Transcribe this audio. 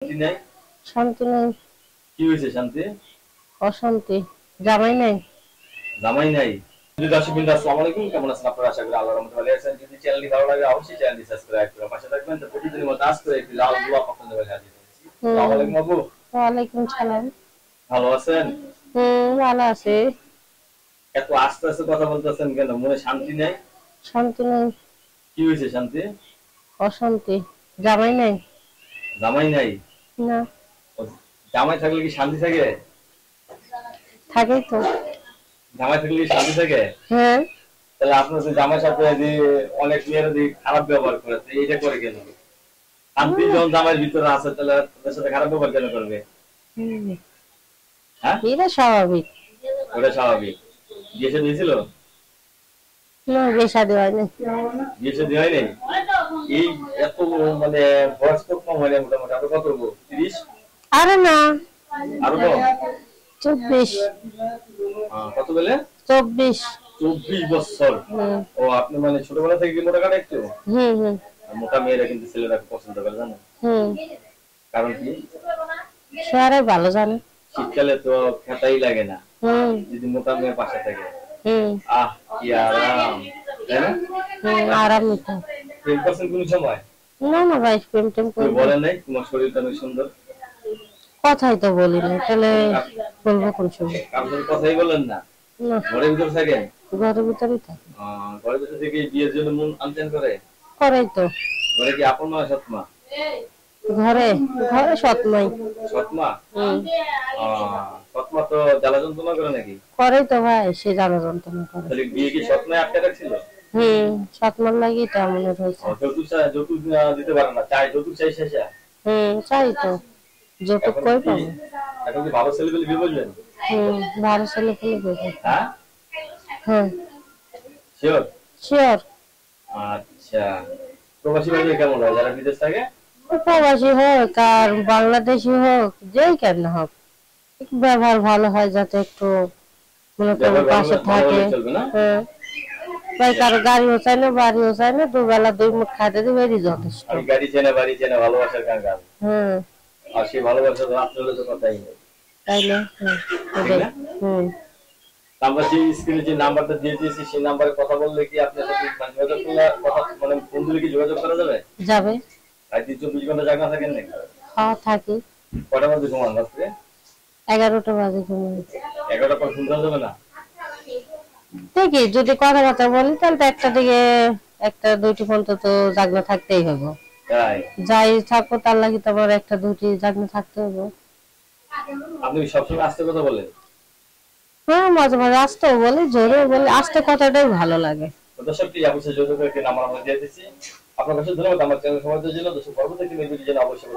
শান্তি নাই। শান্তি নাই। কি হয়েছে শান্তি? অশান্তি। জামাই নাই। জামাই নাই। দর্শক বিন্দু আসসালামু আলাইকুম, কেমন আছেন আপনারা? আশা করি আল্লাহর রহমতে ভালো আছেন। যদি চ্যানেলটি ভালো লাগে অবশ্যই চ্যানেলটি সাবস্ক্রাইব করে পাশে থাকবেন। তো প্রতিদিনের মতো আজ করে একটি লাল গোলাপ আপনাদের মাঝে হাজির হয়েছি। আসসালামু আলাইকুম আপু। ওয়ালাইকুম সালাম। ভালো আছেন? ভালো আছি। এত আস্তে আস্তে কথা বলতেছেন কেন? মনে শান্তি নাই? শান্তি নাই। কি হয়েছে শান্তি? অশান্তি। জামাই নাই। জামাই নাই? না। ও, জামাই থাকলে কি শান্তি থাকে? থাকেই তো। জামাই থাকলে কি শান্তি থাকে? হ্যাঁ। তাহলে আপনার তো জামাই সাথে যে অনেক মেয়েরা দিয়ে খারাপ ব্যবহার করে, তো এইটা করে কেন? শান্তি যখন জামাইয়ের ভিতরে আছে তাহলে তাদের সাথে খারাপ ব্যবহার কেন করবে? হ্যাঁ, এটা স্বাভাবিক। ওটা স্বাভাবিক। বিয়ে শাদী হয়েছিল? না, বিয়ে শাদী হয়নি। বিয়ে শাদী হয় নাই? এই এত মানে বয়স তো কম হয় না, মোটামুটি আরো কত হবো? 30? আরে না, আরো কম? 24। কত বলে? 24। 24 বছর? ও, আপনি মানে ছোটবেলা থেকে কি মোটা কাটা একটু? হুম। আর মোটা মেয়েরা কিন্তু ছেলেরা পছন্দ করে, জানো? কারণ কি? সে আরে ভালো জানে। শীতকালে তো খেতাই লাগে না যদি মোটা মেয়ে পাশে থাকে। আহ, কি আরাম, তাই না? আরাম তো। প্রেম করছেন কোন সময়? না না ভাই, প্রেম টেম করি। বলেন নাই তোমার শরীরটা অনেক সুন্দর? কথাই তো বলি না, তাহলে বলবো কোন সময়? আপনার কথাই বলেন না? ঘরের ভিতর থাকেন? ঘরের ভিতরেই থাকে। ঘরের ভিতর থেকে বিয়ের জন্য মন আনতেন করে? করেই তো। ঘরে কি আপন মা সৎ মা? ঘরে ঘরে সৎমাই। সৎ মা? সৎ মা তো জ্বালা যন্ত্রণা করে নাকি? করেই তো ভাই, সে জ্বালা যন্ত্রণা করে। তাহলে বিয়ে কি সৎ মাই আটকে রাখছিল? সৎমার লাগি এটা মনে হয়েছে। যৌতুক দিতে পারে না, চাই যৌতুক চাই শেষা? চাই তো। যৌতুক কই পাবো? এখন কি ভালো ছেলে পেলে বিয়ে করবেন? ভালো ছেলে পেলে করবো। হ্যাঁ, শিওর? শিওর। আচ্ছা, প্রবাসী ভাই কেমন হয় যারা বিদেশ থাকে? প্রবাসী হোক আর বাংলাদেশি হোক, যেই কেন হোক, ব্যবহার ভালো হয়, যাতে একটু মনে করো পাশে থাকে। ভাই কারো গাড়িও চাই না, বাড়িও চাই না, দুবেলা দুই মুঠ খাইতে দিবে, যথেষ্ট। গাড়ি চেয়ে না, বাড়ি চেয়ে না, ভালোবাসার কাঙ্গাল। আর সেই ভালোবাসা রাত হলে তো কথাই নেই, তাই না? আমরা যে স্ক্রিনে যে নাম্বারটা দিয়ে দিয়েছি সেই নাম্বারে কথা বললে কি আপনার সাথে যোগাযোগ করলে কথা মানে ফোন দিলে কি যোগাযোগ করা যাবে? যাবে। রাতে 24 ঘন্টা জাগনা থাকেন নাকি? হ্যাঁ, থাকি। কটা বাজে ঘুমান রাত্রে? 11টা বাজে ঘুমাই। 11টা পর শুনতে যাবে না? ঠিকই, যদি কথাবার্তা বলি তাহলে তো একটা দিকে একটা দুইটি পর্যন্ত তো জাগনা থাকতেই হবে। যাই থাকো তার লাগি তোমার একটা দুটি জাগনা থাকতে হবে। আপনি সবসময় আস্তে কথা বলেন? মাঝে মাঝে আস্তেও বলি, জোরেও বলি, আস্তে কথাটাই ভালো লাগে। দর্শক কি অবশ্যই যোগাযোগ করে নাম্বার আমরা দিয়ে দিচ্ছি। আপনার কাছে ধন্যবাদ আমার চ্যানেল সমাজের জন্য। দর্শক পরবর্তী ভিডিও জন্য অবশ্যই